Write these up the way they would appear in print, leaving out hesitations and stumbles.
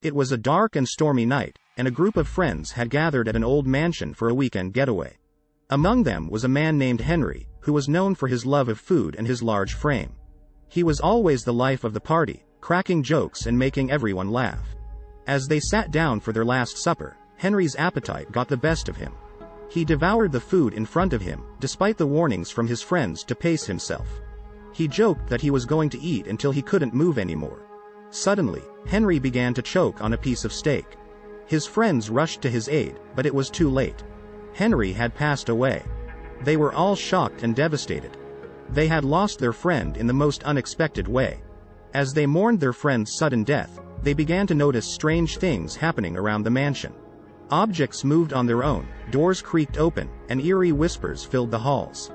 It was a dark and stormy night, and a group of friends had gathered at an old mansion for a weekend getaway. Among them was a man named Henry, who was known for his love of food and his large frame. He was always the life of the party, cracking jokes and making everyone laugh. As they sat down for their last supper, Henry's appetite got the best of him. He devoured the food in front of him, despite the warnings from his friends to pace himself. He joked that he was going to eat until he couldn't move anymore. Suddenly, Henry began to choke on a piece of steak. His friends rushed to his aid, but it was too late. Henry had passed away. They were all shocked and devastated. They had lost their friend in the most unexpected way. As they mourned their friend's sudden death, they began to notice strange things happening around the mansion. Objects moved on their own, doors creaked open, and eerie whispers filled the halls.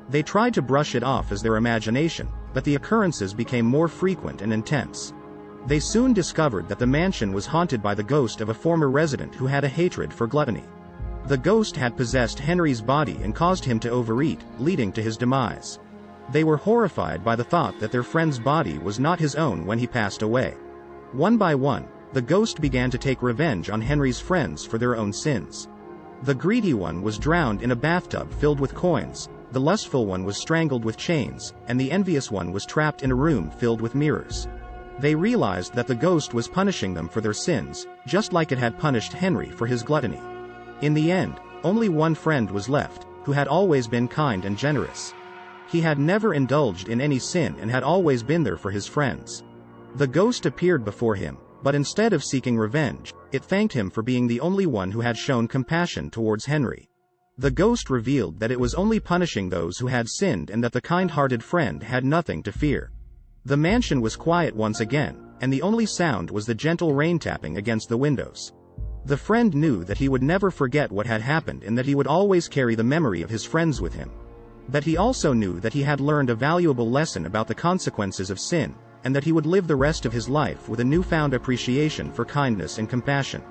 They tried to brush it off as their imagination, but the occurrences became more frequent and intense. They soon discovered that the mansion was haunted by the ghost of a former resident who had a hatred for gluttony. The ghost had possessed Henry's body and caused him to overeat, leading to his demise. They were horrified by the thought that their friend's body was not his own when he passed away. One by one, the ghost began to take revenge on Henry's friends for their own sins. The greedy one was drowned in a bathtub filled with coins, the lustful one was strangled with chains, and the envious one was trapped in a room filled with mirrors. They realized that the ghost was punishing them for their sins, just like it had punished Henry for his gluttony. In the end, only one friend was left, who had always been kind and generous. He had never indulged in any sin and had always been there for his friends. The ghost appeared before him, but instead of seeking revenge, it thanked him for being the only one who had shown compassion towards Henry. The ghost revealed that it was only punishing those who had sinned and that the kind-hearted friend had nothing to fear. The mansion was quiet once again, and the only sound was the gentle rain tapping against the windows. The friend knew that he would never forget what had happened and that he would always carry the memory of his friends with him. But he also knew that he had learned a valuable lesson about the consequences of sin, and that he would live the rest of his life with a newfound appreciation for kindness and compassion.